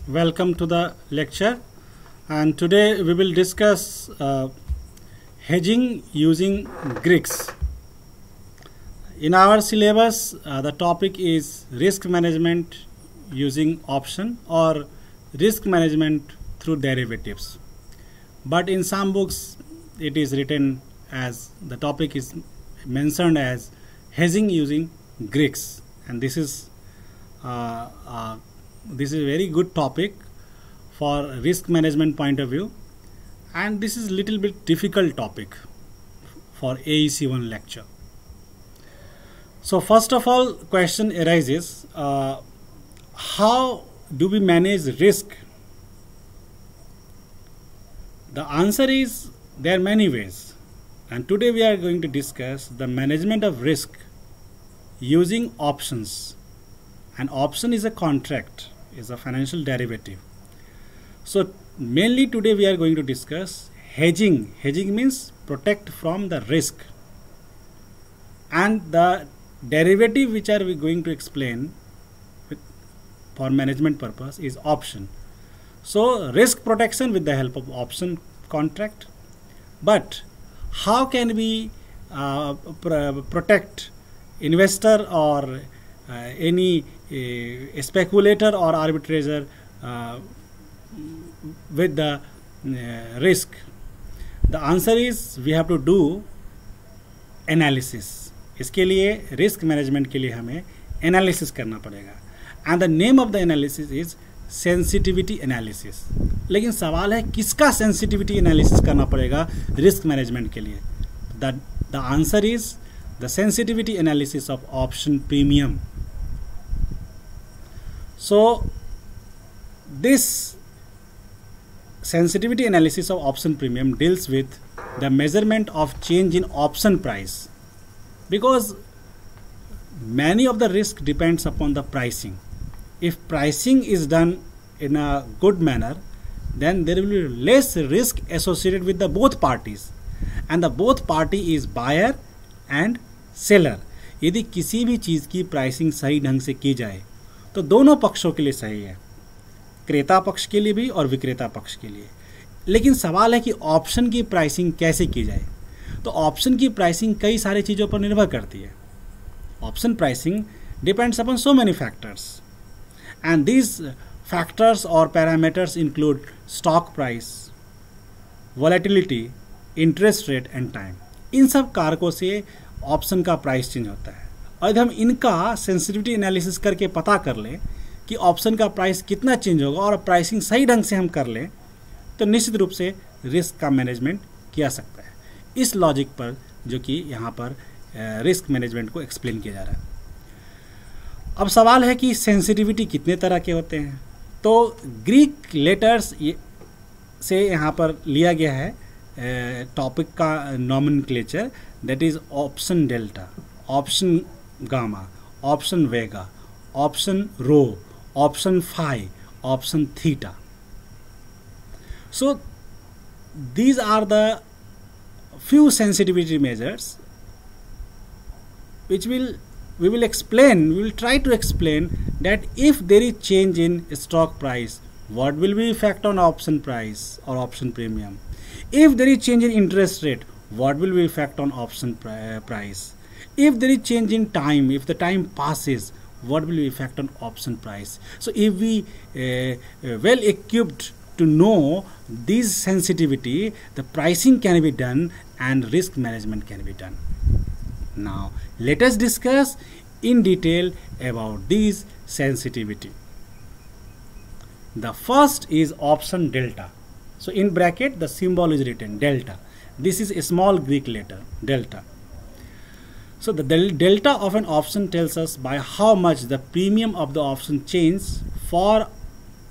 Welcome to the lecture, and today we will discuss hedging using Greeks. In our syllabus, the topic is risk management using option or risk management through derivatives. But in some books, it is written as the topic is mentioned as hedging using Greeks, and this is a very good topic for risk management point of view, and this is little bit difficult topic for AEC1 lecture. So first of all, question arises, how do we manage risk? The answer is there are many ways, and today we are going to discuss the management of risk using options. An option is a contract, is a financial derivative. So mainly today we are going to discuss hedging. Hedging means protect from the risk, and the derivative which are we going to explain for management purpose is option. So risk protection with the help of option contract. But how can we protect investor or any speculator or arbitrager with the risk? The answer is we have to do analysis. इसके लिए risk management के लिए हमें analysis करना पड़ेगा, and the name of the analysis is sensitivity analysis. लेकिन सवाल है किसका सेंसिटिविटी एनालिसिस करना पड़ेगा रिस्क मैनेजमेंट के लिए? The answer is the sensitivity analysis of option premium. So this sensitivity analysis of option premium deals with the measurement of change in option price, because many of the risk depends upon the pricing. If pricing is done in a good manner, then there will be less risk associated with the both parties, and the both party is buyer and seller. यदि किसी भी चीज़ की pricing सही ढंग से की जाए तो दोनों पक्षों के लिए सही है, क्रेता पक्ष के लिए भी और विक्रेता पक्ष के लिए. लेकिन सवाल है कि ऑप्शन की प्राइसिंग कैसे की जाए? तो ऑप्शन की प्राइसिंग कई सारी चीज़ों पर निर्भर करती है. Option pricing depends upon so many factors, and these factors और parameters include stock price, volatility, interest rate and time. इन सब कारकों से ऑप्शन का प्राइस चेंज होता है, और यदि हम इनका सेंसिटिविटी एनालिसिस करके पता कर लें कि ऑप्शन का प्राइस कितना चेंज होगा और प्राइसिंग सही ढंग से हम कर लें, तो निश्चित रूप से रिस्क का मैनेजमेंट किया सकता है. इस लॉजिक पर जो कि यहाँ पर रिस्क मैनेजमेंट को एक्सप्लेन किया जा रहा है. अब सवाल है कि सेंसिटिविटी कितने तरह के होते हैं. तो ग्रीक लेटर्स से यहाँ पर लिया गया है टॉपिक का nomenclature, that is option delta, option gamma, option vega, option rho, option phi, option theta. So these are the few sensitivity measures which we will try to explain that if there is change in stock price, what will be effect on option price or option premium? If there is change in interest rate, what will be effect on option price? If there is change in time, if the time passes, what will be effect on option price? So if we well equipped to know this sensitivity, the pricing can be done and risk management can be done. Now let us discuss in detail about these sensitivity. The first is option delta. So in bracket the symbol is written delta. This is a small Greek letter delta. So the delta of an option tells us by how much the premium of the option changes for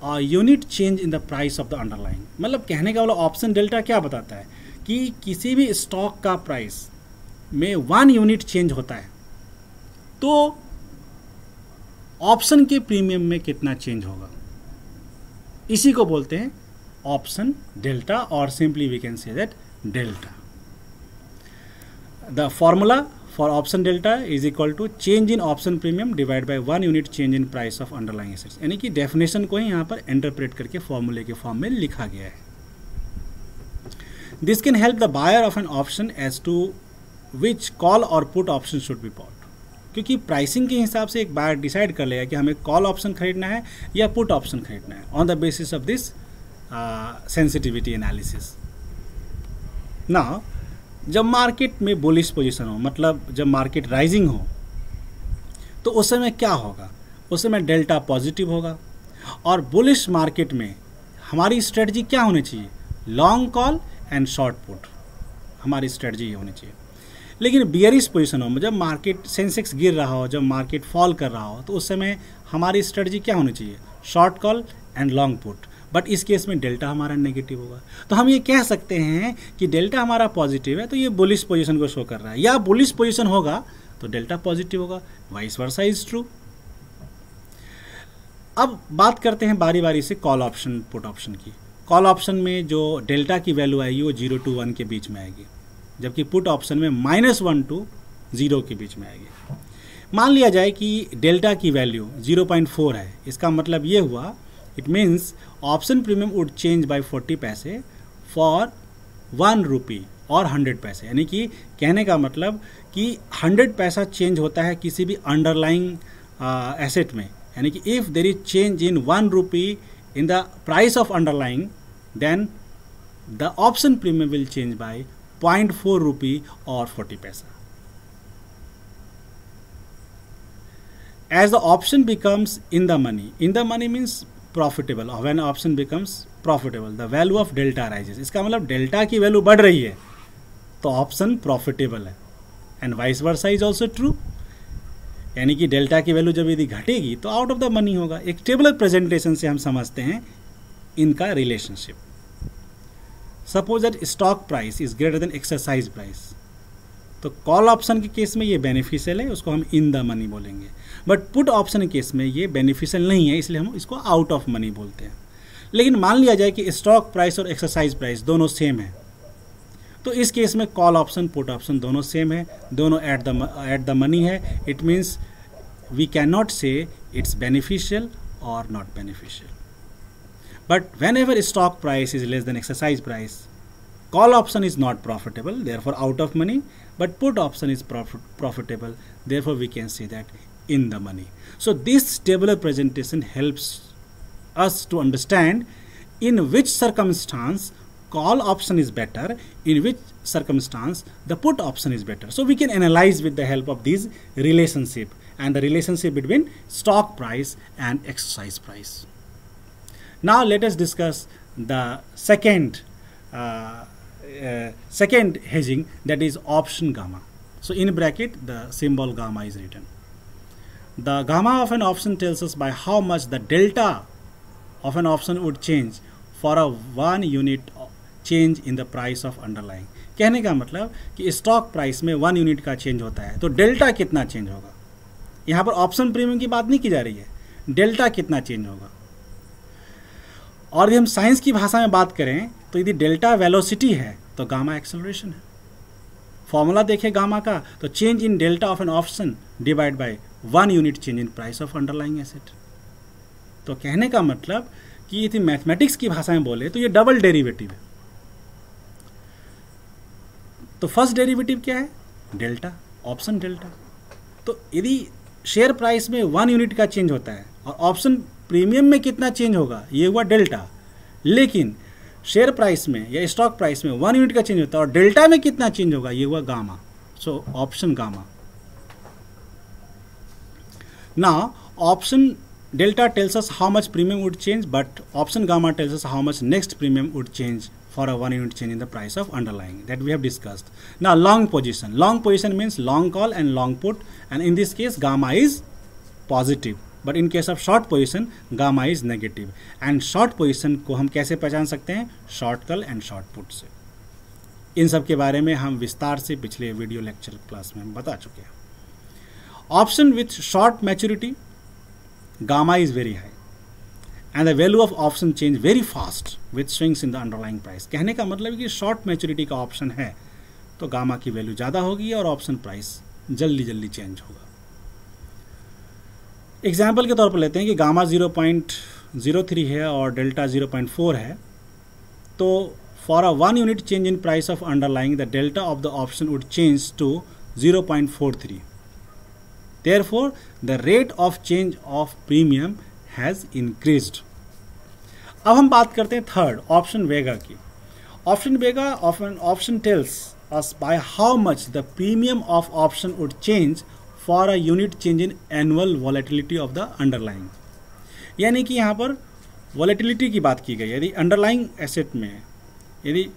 a unit change in the price of the underlying. मतलब कहने का वाला option delta क्या बताता है कि किसी भी स्टॉक का प्राइस में 1 यूनिट चेंज होता है तो ऑप्शन के प्रीमियम में कितना चेंज होगा. इसी को बोलते हैं ऑप्शन डेल्टा, और simply we can say that delta. The formula for option delta is equal to change in option premium divide by 1 unit change in price of underlying assets, यानी कि डेफिनेशन को ही यहाँ पर इंटरप्रेट करके फॉर्मूले के form में लिखा गया है. This can help the buyer of an option as to which call और put option should be bought. क्योंकि प्राइसिंग के हिसाब से एक बायर डिसाइड कर लेगा कि हमें कॉल ऑप्शन खरीदना है या पुट ऑप्शन खरीदना है on the basis of this sensitivity analysis. ना जब मार्केट में बुलिश पोजीशन हो, मतलब जब मार्केट राइजिंग हो, तो उस समय क्या होगा? उस समय डेल्टा पॉजिटिव होगा. और बुलिश मार्केट में हमारी स्ट्रेटजी क्या होनी चाहिए? Long call and short put, हमारी स्ट्रेटजी ये होनी चाहिए. लेकिन बियरिश पोजीशन हो, जब मार्केट सेंसेक्स गिर रहा हो, जब मार्केट फॉल कर रहा हो, तो उस समय हमारी स्ट्रेटजी क्या होनी चाहिए? Short call and long put. But इस केस में डेल्टा हमारा नेगेटिव होगा. तो हम ये कह सकते हैं कि डेल्टा हमारा पॉजिटिव है तो ये बुलिश पोजीशन को शो कर रहा है, या बुलिश पोजीशन होगा तो डेल्टा पॉजिटिव होगा. Vice versa is true. अब बात करते हैं बारी बारी से कॉल ऑप्शन पुट ऑप्शन की. कॉल ऑप्शन में जो डेल्टा की वैल्यू आएगी वो 0 to 1 के बीच में आएगी, जबकि पुट ऑप्शन में -1 to 0 के बीच में आएगी. मान लिया जाए कि डेल्टा की वैल्यू 0.4 है. इसका मतलब ये हुआ, it means option premium would change bye 40 पैसे फॉर 1 रुपी और 100 पैसे. यानी कि कहने का मतलब कि 100 पैसा चेंज होता है किसी भी अंडरलाइंग एसेट में. यानी कि if there is change in 1 rupee in the price of underlying, then the option premium will change by 0.4 rupee और 40 पैसा. As the option becomes in the money means profitable. When option becomes profitable, the value of delta rises. इसका मतलब delta की value बढ़ रही है तो option profitable है, and vice versa is also true. यानी कि डेल्टा की वैल्यू जब यदि घटेगी तो आउट ऑफ द मनी होगा. एक टेबलर प्रेजेंटेशन से हम समझते हैं इनका relationship. Suppose that stock price is greater than exercise price, तो कॉल ऑप्शन के केस में ये बेनिफिशियल है, उसको हम इन द मनी बोलेंगे. बट पुट ऑप्शन के केस में ये बेनिफिशियल नहीं है, इसलिए हम इसको आउट ऑफ मनी बोलते हैं. लेकिन मान लिया जाए कि स्टॉक प्राइस और एक्सरसाइज प्राइस दोनों सेम है, तो इस केस में कॉल ऑप्शन पुट ऑप्शन दोनों सेम है, दोनों एट द मनी है. It means we can not say it's beneficial और not beneficial. But whenever stock price is less than exercise price, call option is not profitable, therefore out of money, but put option is profitable, therefore we can say that in the money. So this tabular presentation helps us to understand in which circumstance call option is better, in which circumstance the put option is better. So we can analyze with the help of these relationship and the relationship between stock price and exercise price. Now let us discuss the second hedging, that is option gamma. So in bracket the symbol gamma is written. The gamma of an option tells us by how much the delta of an option would change for a 1 unit change in the price of underlying. कहने का मतलब कि stock price में 1 unit का change होता है तो delta कितना चेंज होगा. यहाँ पर ऑप्शन प्रीमियम की बात नहीं की जा रही है, डेल्टा कितना चेंज होगा. और यदि हम साइंस की भाषा में बात करें तो यदि डेल्टा वेलोसिटी है तो गामा एक्सेलरेशन है. फॉर्मूला देखें गामा का, तो change in delta of an option divide by 1 unit change in price of underlying asset. तो कहने का मतलब कि यदि मैथमेटिक्स की भाषा में बोले तो ये डबल डेरिवेटिव है. तो फर्स्ट डेरिवेटिव क्या है? Delta, option delta. तो यदि शेयर प्राइस में 1 यूनिट का चेंज होता है और ऑप्शन प्रीमियम में कितना चेंज होगा, ये हुआ डेल्टा. लेकिन शेयर प्राइस में या स्टॉक प्राइस में 1 यूनिट का चेंज होता है और डेल्टा में कितना चेंज होगा, ये हुआ gamma. So option gamma. Now option delta tells us how much premium would change, but option gamma tells us how much next premium would change for a 1 unit change in the price of underlying, that we have discussed. Now long position. Long position means long call and long put, and in this case gamma is positive. But in case of short position gamma is negative. And short position को हम कैसे पहचान सकते हैं? Short call and short put से. इन सब के बारे में हम विस्तार से पिछले वीडियो लेक्चर क्लास में हम बता चुके हैं. Option with short maturity, gamma is very high and the value of option change very fast with swings in the underlying price. कहने का मतलब कि शॉर्ट मैच्योरिटी का ऑप्शन है तो गामा की वैल्यू ज़्यादा होगी और ऑप्शन प्राइस जल्दी जल्दी चेंज होगा। एग्जाम्पल के तौर पर लेते हैं कि गामा 0.03 है और डेल्टा 0.4 है, तो for a 1 unit change in price of underlying the delta of the option would change to 0.43। Therefore the rate of change of premium has increased. अब हम बात करते हैं थर्ड ऑप्शन वेगा की। Option vega option tells us by how much the premium of option would change for a unit change in annual volatility of the underlying। यानी कि यहाँ पर वॉलेटिलिटी की बात की गई। यदि अंडरलाइंग एसेट में यदि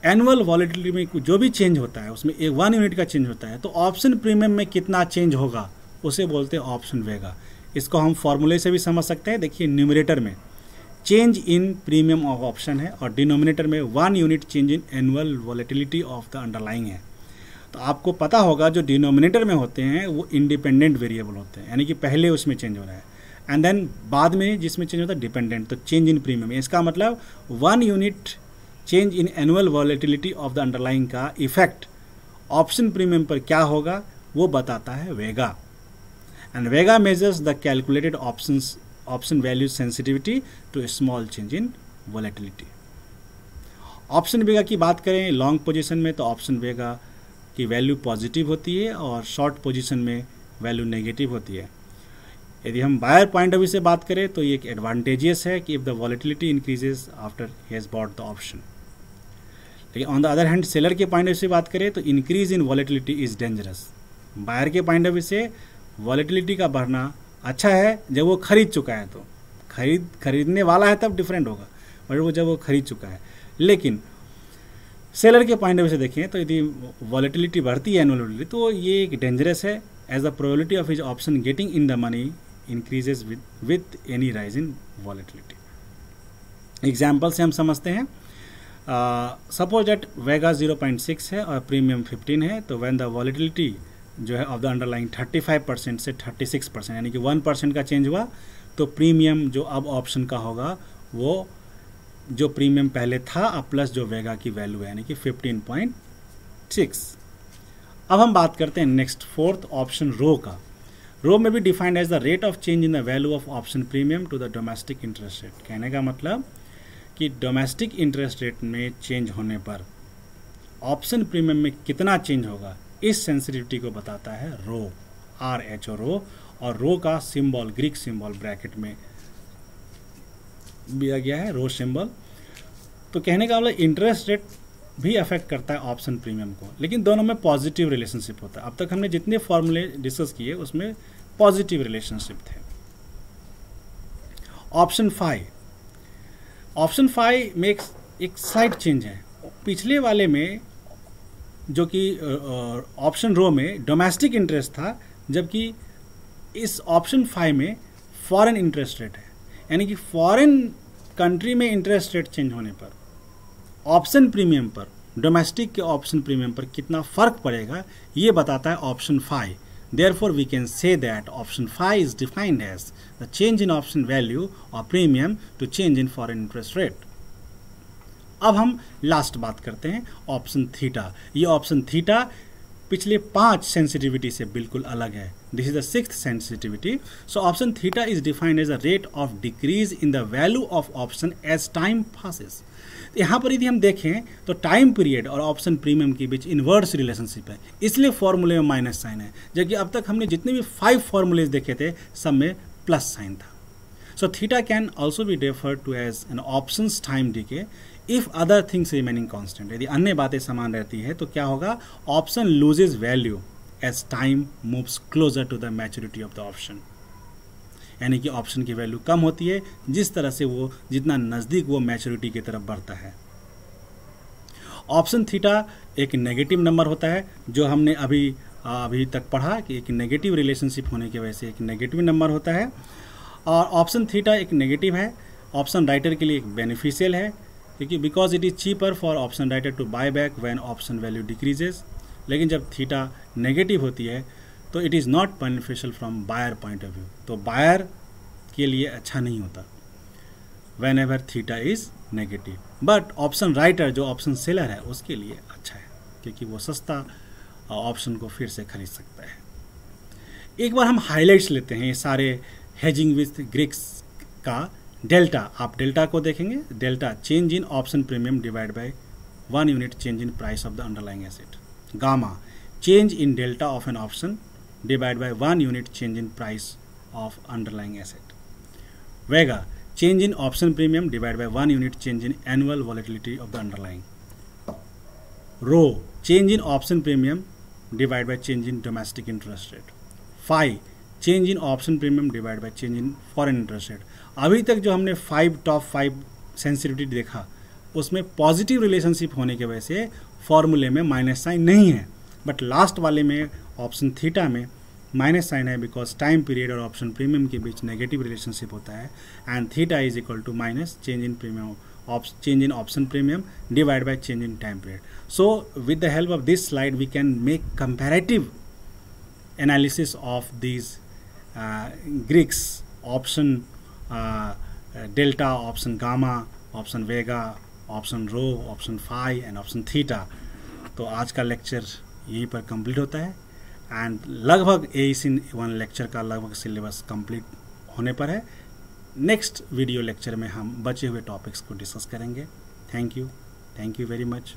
एनुअल वॉलेटिलिटी में जो भी चेंज होता है उसमें 1 यूनिट का चेंज होता है, तो ऑप्शन प्रीमियम में कितना चेंज होगा उसे बोलते हैं ऑप्शन वेगा। इसको हम फॉर्मूले से भी समझ सकते हैं। देखिए, न्यूमरेटर में change in premium of option है और डिनोमिनेटर में 1 unit change in annual volatility of the underlying है। तो आपको पता होगा जो डिनोमिनेटर में होते हैं वो इंडिपेंडेंट वेरिएबल होते हैं, यानी कि पहले उसमें चेंज हो रहा है एंड देन बाद में जिसमें चेंज होता है डिपेंडेंट। तो चेंज इन प्रीमियम, इसका मतलब 1 unit change in annual volatility of the underlying का इफेक्ट ऑप्शन प्रीमियम पर क्या होगा वो बताता है vega. And vega measures the calculated option value sensitivity to small change in volatility. Option vega की बात करें लॉन्ग पोजीशन में, तो ऑप्शन वेगा की वैल्यू पॉजिटिव होती है और शॉर्ट पोजीशन में वैल्यू नेगेटिव होती है। यदि हम बायर पॉइंट ऑफ व्यू से बात करें तो ये एक एडवांटेजियस है कि if the volatility increases after he has bought the option. लेकिन on the other hand seller के पॉइंट ऑफ व्यू से बात करें तो increase in volatility is dangerous. Buyer के पॉइंट ऑफ व्यू से वॉलेटिलिटी का बढ़ना अच्छा है जब वो खरीद चुका है, तो खरीदने वाला है तब डिफरेंट होगा, बट वो जब वो खरीद चुका है। लेकिन सेलर के पॉइंट ऑफ व्यू से देखें तो यदि वॉलेटिलिटी बढ़ती है एनुअल वॉलेटिलिटी, तो ये एक डेंजरस है as the probability of his option getting in the money increases with any rise in volatility. Example से हम समझते हैं। सपोज दैट वेगा 0.6 है और प्रीमियम 15 है, तो व्हेन द वॉलेटिलिटी जो है ऑफ द अंडरलाइंग 35% से 36%, यानी कि 1% का चेंज हुआ, तो प्रीमियम जो अब ऑप्शन का होगा वो जो प्रीमियम पहले था अब प्लस जो वेगा की वैल्यू है यानी कि 15.6। अब हम बात करते हैं नेक्स्ट फोर्थ ऑप्शन रो का। रो में भी defined as the rate of change in the value of option premium to the domestic interest rate. कहने का मतलब कि डोमेस्टिक इंटरेस्ट रेट में चेंज होने पर ऑप्शन प्रीमियम में कितना चेंज होगा, इस सेंसिटिविटी को बताता है रो, RHO रो। और रो का सिंबल ग्रीक सिंबल ब्रैकेट में दिया गया है, रो सिंबल। तो कहने का मतलब इंटरेस्ट रेट भी अफेक्ट करता है ऑप्शन प्रीमियम को, लेकिन दोनों में पॉजिटिव रिलेशनशिप होता है। अब तक हमने जितने फॉर्मूले डिस्कस किए उसमें पॉजिटिव रिलेशनशिप थे। ऑप्शन 5 में एक स्लाइड चेंज है। पिछले वाले में जो कि ऑप्शन रो में डोमेस्टिक इंटरेस्ट था, जबकि इस ऑप्शन 5 में फॉरेन इंटरेस्ट रेट है, यानी कि फॉरेन कंट्री में इंटरेस्ट रेट चेंज होने पर ऑप्शन प्रीमियम पर, डोमेस्टिक के ऑप्शन प्रीमियम पर कितना फर्क पड़ेगा ये बताता है option 5। Therefore, we can say that option 5 is defined as the change in option value or premium to change in foreign interest rate. अब हम लास्ट बात करते हैं ऑप्शन थीटा। ये ऑप्शन थीटा पिछले 5 सेंसिटिविटी से बिल्कुल अलग है। This is the 6th sensitivity. So option theta is defined as the rate of decrease in the value of option as time passes. यहाँ पर यदि हम देखें तो टाइम पीरियड और ऑप्शन प्रीमियम के बीच इन्वर्स रिलेशनशिप है, इसलिए फॉर्मूले में माइनस साइन है, जबकि अब तक हमने जितने भी 5 फॉर्मूलेज देखे थे सब में प्लस साइन था। So theta can also be referred to as an options time decay if other things remaining constant. यदि अन्य बातें समान रहती है तो क्या होगा, option loses value as time moves closer to the maturity of the option, यानी कि ऑप्शन की वैल्यू कम होती है जिस तरह से वो जितना नज़दीक वो मैच्योरिटी की तरफ बढ़ता है। ऑप्शन थीटा एक नेगेटिव नंबर होता है, जो हमने अभी तक पढ़ा कि एक नेगेटिव रिलेशनशिप होने की वजह से एक नेगेटिव नंबर होता है। और ऑप्शन थीटा एक नेगेटिव है, ऑप्शन राइटर के लिए एक बेनिफिशियल है, क्योंकि because it is cheaper for option writer to buy back when option value decreases. लेकिन जब थीटा नेगेटिव होती है तो it is not beneficial from buyer point of view, तो बायर के लिए अच्छा नहीं होता whenever theta is negative. But option writer जो ऑप्शन सेलर है उसके लिए अच्छा है, क्योंकि वो सस्ता ऑप्शन को फिर से खरीद सकता है। एक बार हम हाइलाइट्स लेते हैं ये सारे हेजिंग विथ ग्रीक्स का। डेल्टा, आप डेल्टा को देखेंगे, delta change in option premium divide by 1 unit change in price of the underlying asset. Gamma, change in delta of an option divide by 1 unit change in price of underlying asset. Vega, change in option premium divided by 1 unit change in annual volatility of the underlying. Rho, change in option premium divided by change in domestic interest rate. Phi, change in option premium divided by change in foreign interest rate. अभी तक जो हमने top 5 sensitivity देखा उसमें positive relationship होने की वजह से फॉर्मूले में माइनस साइन नहीं है, बट लास्ट वाले में ऑप्शन थीटा में माइनस साइन है बिकॉज टाइम पीरियड और ऑप्शन प्रीमियम के बीच नेगेटिव रिलेशनशिप होता है and theta is equal to minus change in premium change in option premium divide by change in time period. So with the help of this slide we can make comparative analysis of these Greeks option delta, option gamma, option vega, option rho, option phi and option theta. तो आज का lecture यहीं पर complete होता है and लगभग AEC-1 lecture का लगभग सिलेबस कंप्लीट होने पर है. नेक्स्ट वीडियो लेक्चर में हम बचे हुए टॉपिक्स को डिस्कस करेंगे. Thank you very much.